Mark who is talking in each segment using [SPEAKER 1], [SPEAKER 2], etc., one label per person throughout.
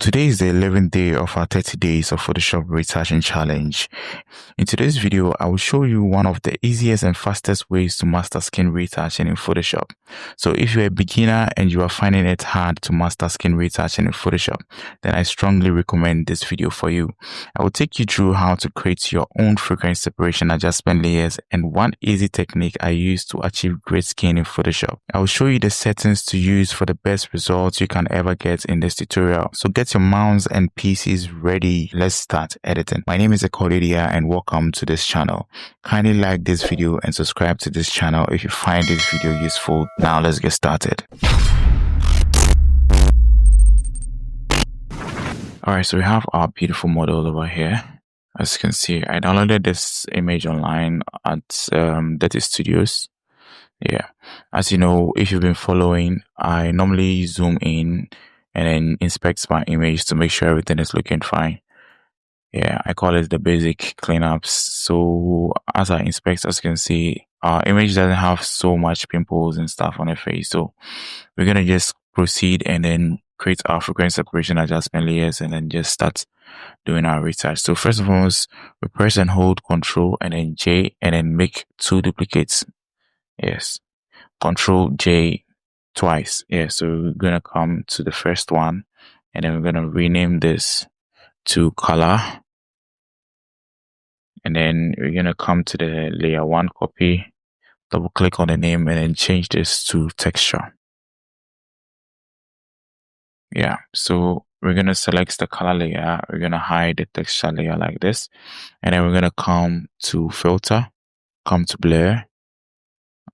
[SPEAKER 1] Today is the 11th day of our 30 days of Photoshop retouching challenge. In today's video, I will show you one of the easiest and fastest ways to master skin retouching in Photoshop. So if you're a beginner and you are finding it hard to master skin retouching in Photoshop, then I strongly recommend this video for you. I will take you through how to create your own frequency separation adjustment layers and one easy technique I use to achieve great skin in Photoshop. I will show you the settings to use for the best results you can ever get in this tutorial. So get your mouse and PCs ready. Let's start editing. My name is Ekolidia and welcome to this channel. Kindly like this video and subscribe to this channel if you find this video useful. Now let's get started. Alright, so we have our beautiful model over here. As you can see, I downloaded this image online at Dirty Studios. Yeah, as you know, if you've been following, I normally zoom in and then inspect my image to make sure everything is looking fine. Yeah, I call it the basic cleanups. So as I inspect, as you can see, our image doesn't have so much pimples and stuff on the face. So we're going to just proceed and then create our frequency separation adjustment layers and then just start doing our retouch. So first of all, we press and hold Control and then J and then make two duplicates. Yes, Control J twice. Yeah, so we're gonna come to the first one and then we're gonna rename this to color, and then we're gonna come to the layer 1, copy, double click on the name and then change this to texture. Yeah, so we're gonna select the color layer, we're gonna hide the texture layer like this, and then we're gonna come to filter, come to blur,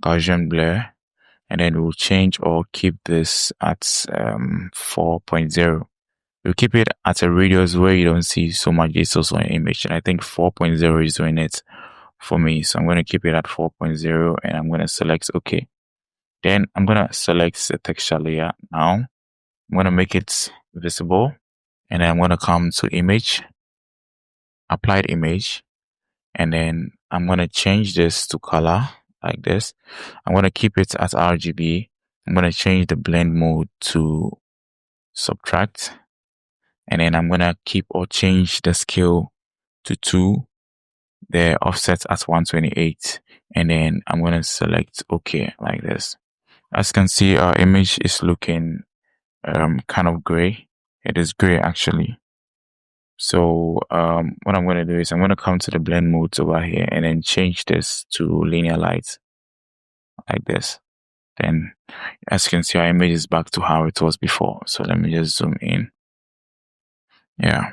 [SPEAKER 1] Gaussian blur, and then we'll change or keep this at 4.0. We'll keep it at a radius where you don't see so much details on your image, and I think 4.0 is doing it for me, so I'm going to keep it at 4.0 and I'm going to select OK. Then I'm going to select the texture layer. Now I'm going to make it visible, and then I'm going to come to image, applied image, and then I'm going to change this to color like this. I'm going to keep it as RGB. I'm going to change the blend mode to subtract, and then I'm going to keep or change the scale to 2, the offset at 128, and then I'm going to select OK like this. As you can see, our image is looking kind of gray. It is gray actually. So what I'm going to do is I'm going to come to the blend modes over here and then change this to linear light like this. Then as you can see, our image is back to how it was before. So let me just zoom in. Yeah.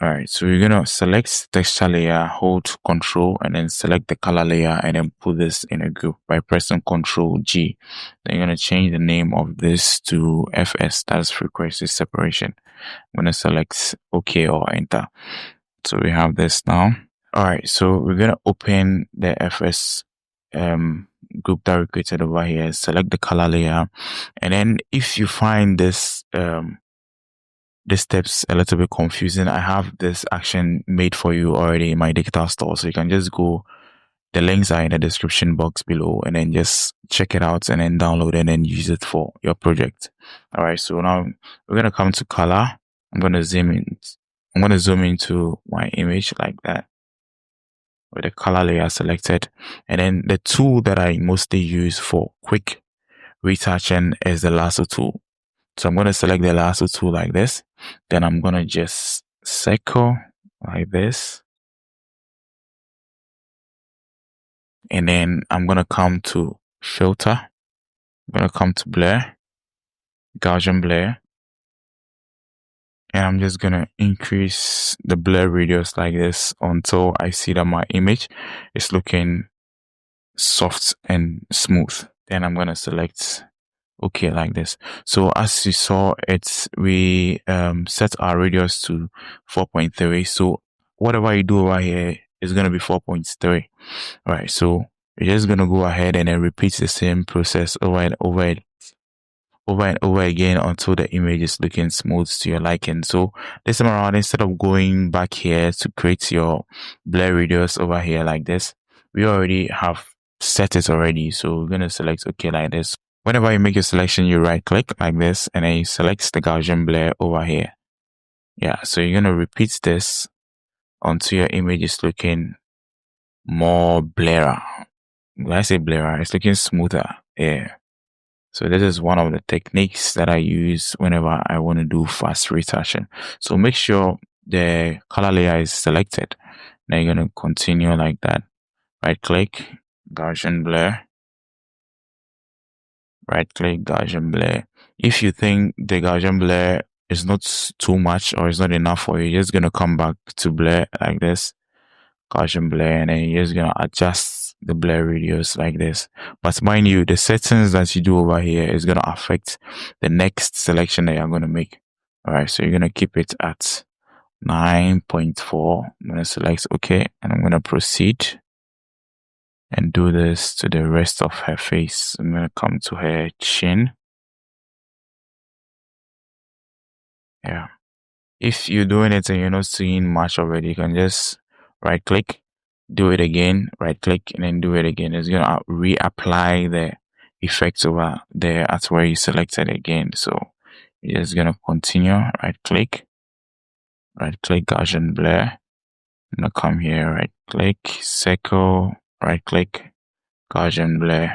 [SPEAKER 1] Alright, so you're going to select texture layer, hold Control, and then select the color layer and then put this in a group by pressing Control G. Then you're going to change the name of this to FS, that's frequency separation. I'm going to select OK or enter. So we have this now. Alright, so we're going to open the FS group that we created over here, select the color layer, and then if you find this these steps a little bit confusing, I have this action made for you already in my digital store, so you can just go, the links are in the description box below, and then just check it out and then download and then use it for your project. All right, so now we're going to come to color. I'm going to zoom into my image like that with the color layer selected, and then the tool that I mostly use for quick retouching is the Lasso tool. So I'm going to select the Lasso tool like this. Then I'm going to just circle like this. And then I'm going to come to filter. I'm going to come to blur, Gaussian blur. And I'm just going to increase the blur radius like this until I see that my image is looking soft and smooth. Then I'm going to select OK like this. So as you saw, we set our radius to 4.3. So whatever you do over here is going to be 4.3. All right, so we're just going to go ahead and then repeat the same process over and over again until the image is looking smooth to your liking. So this time around, instead of going back here to create your blur radius over here like this, we already have set it already. So we're going to select OK like this. Whenever you make your selection, you right click like this and then you select the Gaussian blur over here. Yeah, so you're going to repeat this until your image is looking more blurrer. When I say blurrer, it's looking smoother. Yeah. So this is one of the techniques that I use whenever I want to do fast retouching. So make sure the color layer is selected. Now you're going to continue like that. Right click, Gaussian blur. Right click, Gaussian blur. If you think the Gaussian blur is not too much or is not enough for you, you're just going to come back to blur like this. Gaussian blur, and then you're just gonna adjust the blur radius like this. But mind you, the settings that you do over here is gonna affect the next selection that you're gonna make. All right, so you're gonna keep it at 9.4. I'm gonna select OK, and I'm gonna proceed and do this to the rest of her face. I'm gonna come to her chin. Yeah. If you're doing it and you're not seeing much already, you can just right click, do it again, right click, and then do it again. It's gonna reapply the effects over there at where you selected again. So you're just gonna continue, right click, Gaussian blur. I'm gonna come here, right click, circle, right click, Gaussian blur.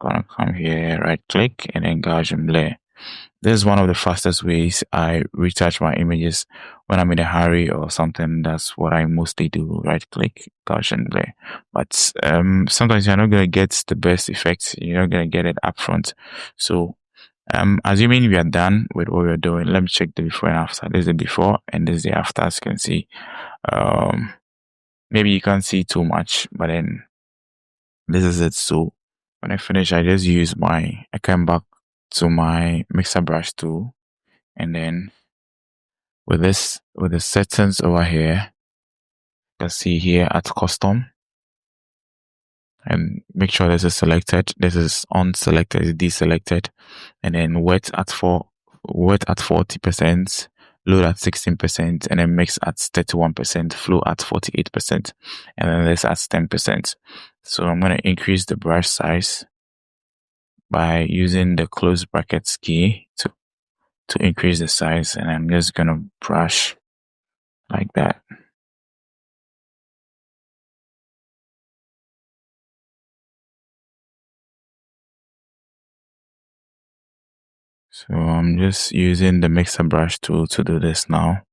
[SPEAKER 1] Gonna come here, right click, and then Gaussian blur. This is one of the fastest ways I retouch my images when I'm in a hurry or something. That's what I mostly do. Right click, Gaussian blur. But sometimes you're not gonna get the best effects. You're not gonna get it upfront. So assuming we are done with what we're doing, let me check the before and after. This is the before and this is the after. As you can see, maybe you can't see too much, but then this is it. So when I finish, I just use I come back to my mixer brush tool, and then with the settings over here, you can see here at custom, and make sure this is selected. This is unselected, is deselected, and then wet at 40%, load at 16%, and then mix at 31%, flow at 48%, and then this at 10%. So I'm going to increase the brush size by using the close brackets key to increase the size, and I'm just going to brush like that. So I'm just using the mixer brush tool to do this now.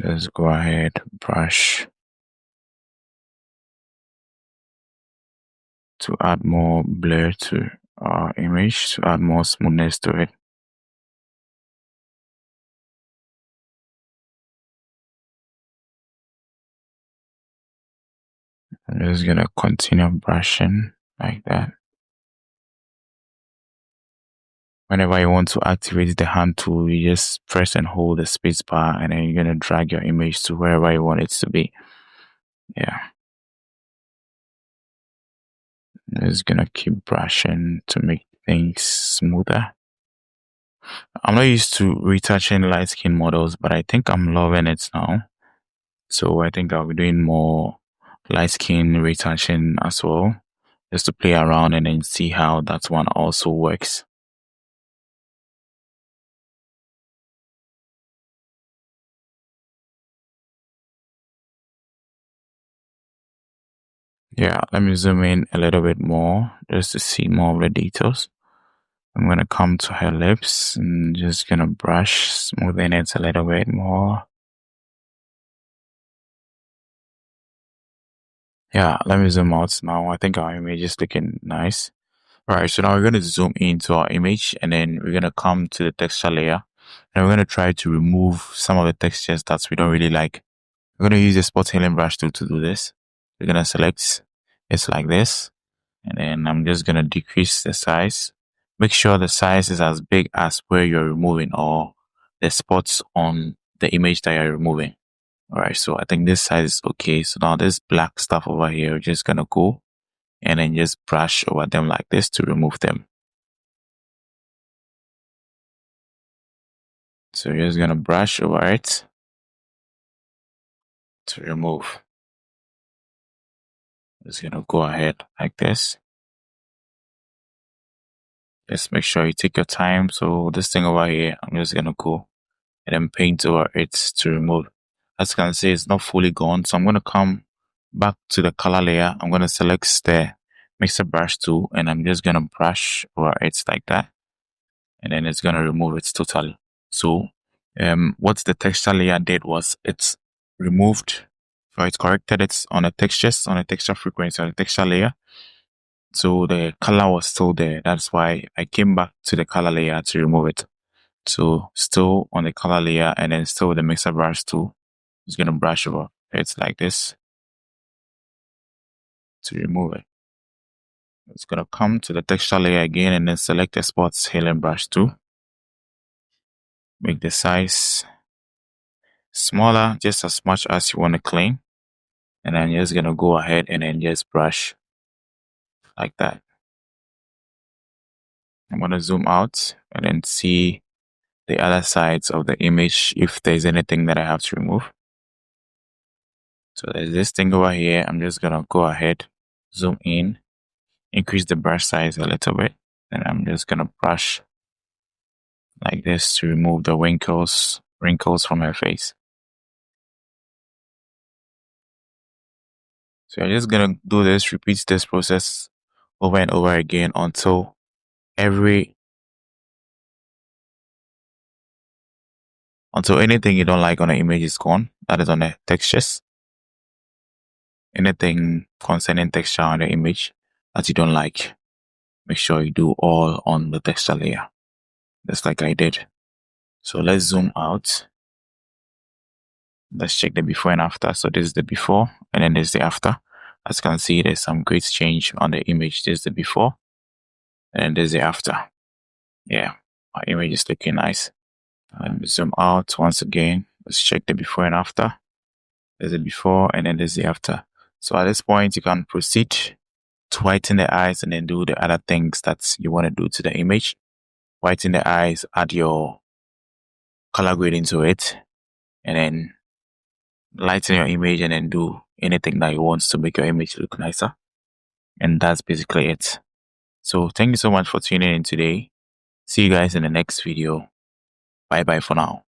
[SPEAKER 1] Let's go ahead, brush to add more blur to our image, to add more smoothness to it. I'm just gonna continue brushing like that. Whenever you want to activate the hand tool, you just press and hold the space bar, and then you're gonna drag your image to wherever you want it to be. Yeah. I'm just gonna keep brushing to make things smoother. I'm not used to retouching light skin models, but I think I'm loving it now. So I think I'll be doing more light skin retouching as well, just to play around and then see how that one also works. Yeah, let me zoom in a little bit more just to see more of the details. I'm going to come to her lips and just going to brush, smoothing it a little bit more. Yeah, let me zoom out now. I think our image is looking nice. All right, so now we're going to zoom into our image, and then we're going to come to the texture layer, and we're going to try to remove some of the textures that we don't really like. We're going to use the spot healing brush tool to do this. We're going to select it like this, and then I'm just going to decrease the size. Make sure the size is as big as where you're removing or the spots on the image that you're removing. All right, so I think this size is okay. So now this black stuff over here, we're just going to go and then just brush over them like this to remove them. So you're just going to brush over it to remove. Just going to go ahead like this. Just make sure you take your time. So this thing over here, I'm just gonna go and then paint over it to remove. As you can see, it's not fully gone. So I'm gonna come back to the color layer. I'm gonna select the mixer brush tool and I'm just gonna brush over it like that. And then it's gonna remove it totally. So what the texture layer did was it's removed, or it corrected it on the textures, on the texture frequency, on the texture layer. So the color was still there. That's why I came back to the color layer to remove it. So still on the color layer and then still the mixer brush tool. It's gonna brush over it like this to remove it. It's gonna come to the texture layer again and then select the spots healing brush tool. Make the size smaller, just as much as you want to clean. And then you're just gonna go ahead and then just brush like that. I'm gonna zoom out and then see the other sides of the image if there's anything that I have to remove. So there's this thing over here. I'm just gonna go ahead, zoom in, increase the brush size a little bit, and I'm just gonna brush like this to remove the wrinkles from her face. So I'm just gonna do this, repeat this process over and over again until anything you don't like on the image is gone. That is on the textures. Anything concerning texture on the image that you don't like, make sure you do all on the texture layer, just like I did. So let's zoom out. Let's check the before and after. So this is the before and then there's the after. As you can see, there's some great change on the image. There's the before and then there's the after. Yeah, our image is looking nice. Zoom out once again. Let's check the before and after. There's the before and then there's the after. So at this point, you can proceed to whiten the eyes and then do the other things that you want to do to the image. Whiten the eyes, add your color grading to it, and then lighten your image and then do anything that you want to make your image look nicer. And that's basically it. So thank you so much for tuning in today. See you guys in the next video. Bye bye for now.